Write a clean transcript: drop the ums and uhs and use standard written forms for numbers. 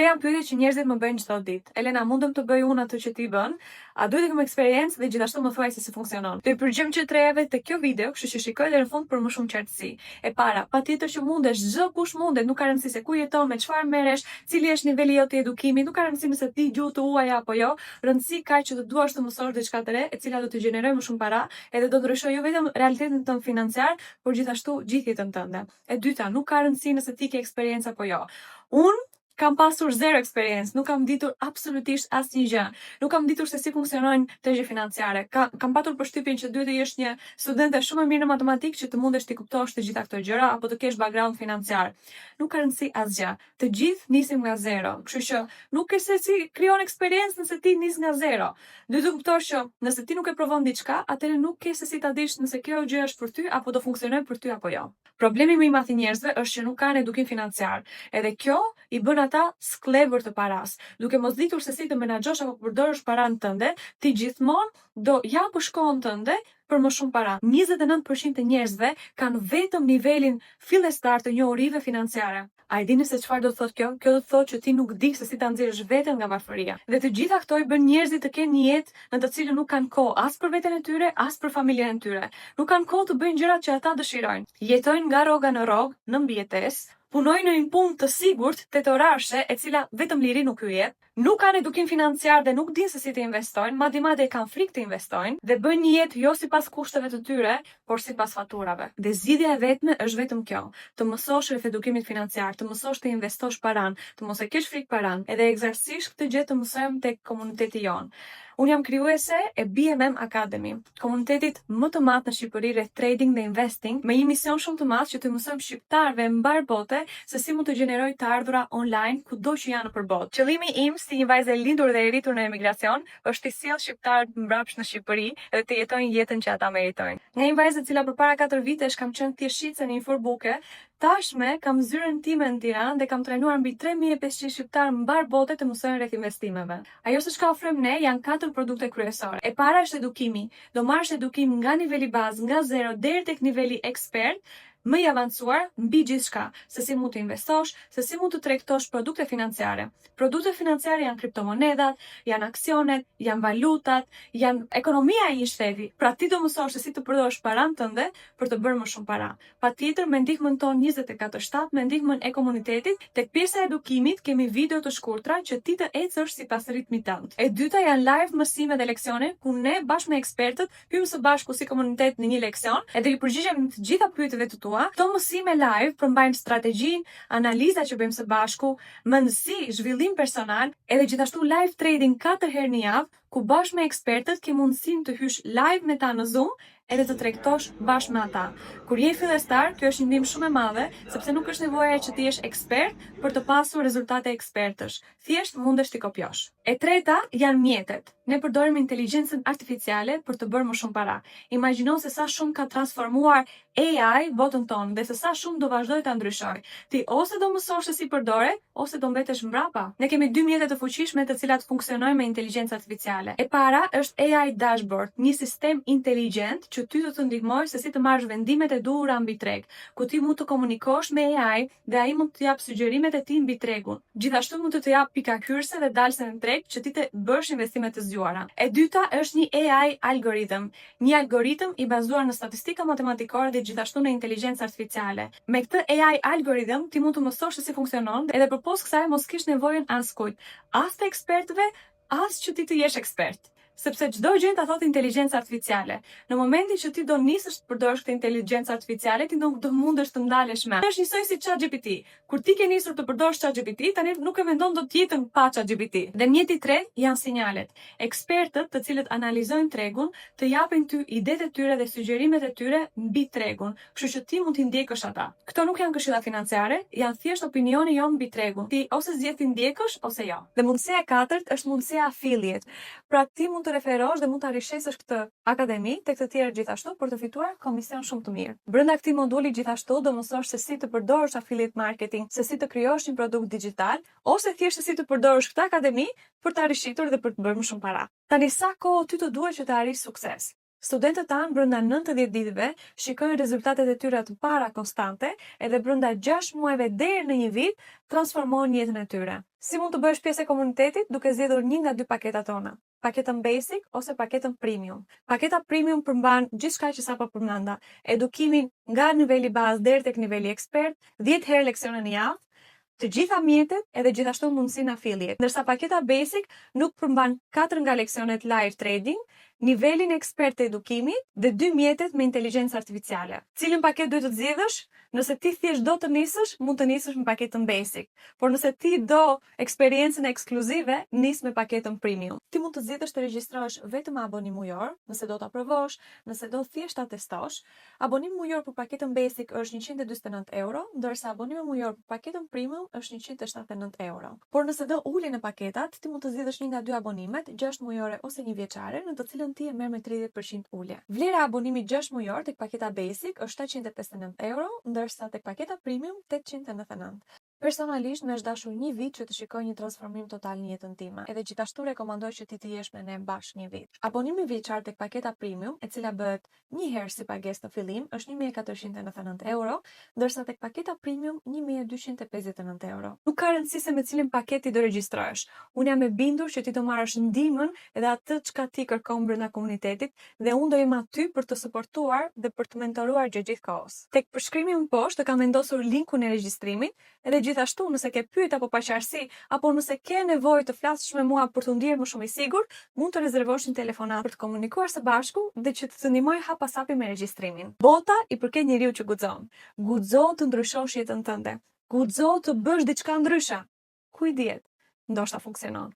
Tre janë pyetje që njerëzit më bëjnë çdo ditë. Elena, mundem të bëj unë atë që ti bën? A duhet të kem eksperiencë dhe gjithashtu më thuaj se si funksionon. Të përgjigjem që trejave te kjo video, kështu që shikoj deri në fund për më shumë qartësi. E para, patjetër që mundesh, çdo kush mundet, nuk ka rëndësi se ku jeton, me çfarë merresh, cili është niveli jot i edukimit, nuk ka rëndësi nëse ti gjuhë të huaja apo jo. Rëndësi ka që të duash të mësosh diçka të re, e cila do të gjenerojë më shumë para, edhe do të ndryshojë jo vetëm realitetin tënd financiar, por gjithashtu gjithë jetën tënde. E dyta, nuk ka rëndësi nëse ti ke eksperiencë apo jo. Unë kam pasur zero eksperiencë, nuk kam ditur absolutisht asnjë gjë. Nuk kam ditur se si funksionojnë tregje financiare. Kam patur përshtypjen që duhet të jesh një studente shumë e mirë në matematikë që të mundesh të kuptosh të gjitha këto gjëra apo të kesh background financiar. Nuk ka rëndësi asgjë. Të gjithë nisim nga zero. Kështu që nuk ke se si krijon eksperiencë nëse ti nis nga zero. Duhet të kuptosh që nëse ti nuk e provon diçka, atëherë nuk ke se si ta dish nëse kjo gjë është për ty apo do funksionojë për ty apo jo. Problemi më i madh i njerëzve është që nuk kanë edukim financiar. Edhe kjo i bën ata skllëbër të paras. Duke mos ditur se si të menaxhosh apo përdorësh paranë tënde, ti gjithmonë do japësh kohën tënde për më shumë para. 29% të njerëzve kanë vetëm nivelin fillestar të njohurive financiare. A e dini se çfarë do të thotë kjo? Kjo do të thotë që ti nuk di se si ta nxjerrësh veten nga varfëria. Dhe të gjitha këto i bën njerëzit të kenë një jetë në të cilën nuk kanë kohë as për veten e tyre, as për familjen e tyre. Nuk kanë kohë të bëjnë gjërat që ata dëshirojnë. Jetojnë nga rroga në rrogë, në mbijetesë, punojnë në një punë të sigurt, tetorarshe, e cila vetëm liri nuk ju jep. Nuk kanë edukim financiar dhe nuk dinë se si të investojnë, madje kanë frikë të investojnë dhe bëjnë një jetë jo sipas kushteve të tyre, por sipas faturave. Dhe zgjidhja e vetme është vetëm kjo: të mësosh rreth edukimit financiar, të mësosh të investosh paranë, të mos e kesh frikë paranë, edhe eksaktësisht këtë gjë të mësojmë tek komuniteti jon. Unë jam krijuese e BMM Academy, komunitetit më të madh në Shqipëri rreth trading dhe investing, me një mision shumë të madh që të mësojmë shqiptarëve mbar bote se si mund të gjenerojnë të ardhura online kudo që janë nëpër botë. Qëllimi im si një vajzë e lindur dhe e rritur në emigracion është të sjell shqiptarët mbrapsht në Shqipëri dhe të jetojnë jetën që ata meritojnë. Nga një vajzë e cila përpara 4 vitesh kam qenë thjeshtëse në një furbuke, tashme kam zyrën time në Tiranë dhe kam trajnuar mbi 3500 shqiptarë mbar bote të mësojnë rreth investimeve. Ajo se çka ofrojmë ne janë 4 produkte kryesore. E para është edukimi. Do marrësh edukim nga niveli bazë, nga zero deri tek niveli ekspert, më i avancuar mbi gjithçka, se si mund të investosh, se si mund të tregtosh produkte financiare. Produktet financiare janë kriptomonedat, janë aksionet, janë valutat, janë ekonomia e një shteti. Pra ti do mësosh se si të përdorësh paranë tënde për të bërë më shumë para. Patjetër me ndihmën tonë 24/7, me ndihmën e komunitetit, tek pjesa e edukimit kemi video të shkurtra që ti të ecësh sipas ritmit tënd. E dyta janë live mësime dhe leksione ku ne bashkë me ekspertët hyjmë së bashku si komunitet në një leksion edhe ju përgjigjemi të gjitha pyetjeve të tua. Këto mësime live përmbajnë strategjinë, analiza që bëjmë së bashku, mendësi, zhvillim personal, edhe gjithashtu live trading 4 herë në javë, ku bashkë me ekspertët ke mundësinë të hysh live me ta në Zoom edhe të tregtosh bashkë me ata. Kur je fillestar, kjo është një ndihmë shumë e madhe, sepse nuk është nevoja që ti jesh ekspert për të pasur rezultate ekspertësh. Thjesht mundesh të kopjosh. E treta janë mjetet. Ne përdorim inteligjencën artificiale për të bërë më shumë para. Imagjino se sa shumë ka transformuar AI botën tonë dhe se sa shumë do vazhdoj ta ndryshoj. Ti ose do mësosh se si përdoret, ose do mbetesh mbrapa. Ne kemi 2 mjete të fuqishme të cilat funksionojnë me inteligjencë artificiale. E para është AI Dashboard, një sistem inteligjent që ty do të ndihmojë se si të marrësh vendimet e duhura mbi treg, ku ti mund të komunikosh me AI dhe ai mund të jap sugjerimet e tij mbi tregun. Gjithashtu mund të jap pika hyrëse dhe dalse në treg që ti të bësh investime të zgjuara. E dyta është një AI algoritëm, një algoritëm i bazuar në statistika matematikore dhe gjithashtu në inteligjencë artificiale. Me këtë AI algoritëm ti mund të mësosh se si funksionon edhe përpos kësaj mos kish nevojën as kujt, as të ekspertëve, as që ti të jesh ekspert. Sepse çdo gjë ta thotë inteligjencë artificiale. Në momentin që ti do nisësh të përdorësh këtë inteligjencë artificiale, ti do mundesh të ndalesh me. Është njësoj si ChatGPT. Kur ti ke nisur të përdorësh ChatGPT, tani nuk e mendon dot jetën pa ChatGPT. Dhe mjeti i tretë janë sinjalet. Ekspertët, të cilët analizojnë tregun, të japin ty idetë e tyre dhe sugjerimet e tyre mbi tregun, kështu që ti mund t'i ndjekësh ata. Këto nuk janë këshilla financiare, janë thjesht opinioni jon mbi tregun. Ti ose zgjedh të ndjekësh ose jo. Dhe mundësia e katërt është mundësia affiliate. Pra ti mund të referosh dhe mund të rishesësh këtë akademi tek të tjerë gjithashtu për të fituar komision shumë të mirë. Brenda këtij moduli gjithashtu do mësosh se si të përdorësh affiliate marketing, se si të krijosh një produkt digital, ose thjesht se si të përdorësh këtë akademi për të arrishitur dhe për të bërë më shumë para. Tani sa kohë ty të duhet që të arrish sukses? Studentët tanë brenda 90 ditëve shikojnë rezultatet e tyre të para konstante edhe brenda 6 muajve deri në 1 vit transformojnë jetën e tyre. Si mund të bëhesh pjesë e komunitetit duke zgjedhur një nga dy paketat tona? Paketën basic ose paketën premium. Paketa premium përmban gjithçka që sapo përmenda, edukimin nga niveli bazë deri tek niveli ekspert, 10 herë leksione në javë, të gjitha mjetet edhe gjithashtu mundësinë affiliate. Ndërsa paketa basic nuk përmban 4 nga leksionet live trading, nivelin ekspert të edukimit dhe 2 mjetet me inteligjencë artificiale. Cilën paketë duhet të zgjedhësh? Nëse ti thjesht do të nisësh, mund të nisësh me paketën basic. Por nëse ti do eksperiencën ekskluzive, nis me paketën premium. Ti mund të zgjedhësh të regjistrohesh vetëm me abonim mujor, nëse do ta provosh, nëse do thjesht ta testosh. Abonimi mujor për paketën basic është 149 euro, ndërsa abonimi mujor për paketën premium është 179 euro. Por nëse do ulje në paketat, ti mund të zgjedhësh një nga dy abonimet, 6 mujore ose 1 vjeçare, në të cilën ti e merr me 30% ulje. Vlera e abonimit 6 mujor tek paketa basic është 759 euro, ndërsa tek paketa premium 899. Personalisht më është dashur 1 vit që të shikoj një transformim total në jetën time, edhe gjithashtu rekomandoj që ti të jesh me ne bashkë 1 vit. Abonimi vjeçar tek paketa premium, e cila bëhet një herë si pagesë në fillim, është 1499 euro, ndërsa tek paketa premium 1259 euro. Nuk ka rëndësi se me cilin paket ti do regjistrohesh. Unë jam e bindur që ti do marrësh ndihmën edhe atë çka ti kërkon brenda komunitetit dhe unë do jem aty për të suportuar dhe për të mentoruar gjatë kohës. Tek përshkrimi më poshtë të kam vendosur linkun e regjistrimit edhe gjithashtu nëse ke pyetje apo paqartësi apo nëse ke nevojë të flasësh me mua për të ndier më shumë i sigurt, mund të rezervosh një telefonat për të komunikuar së bashku dhe që të ndihmoj hap pas hapi me regjistrimin. Bota i përket njeriu që guxon. Guxo të ndryshosh jetën tënde. Guxo të bësh diçka ndryshe. Ku i diet? Ndoshta funksionon.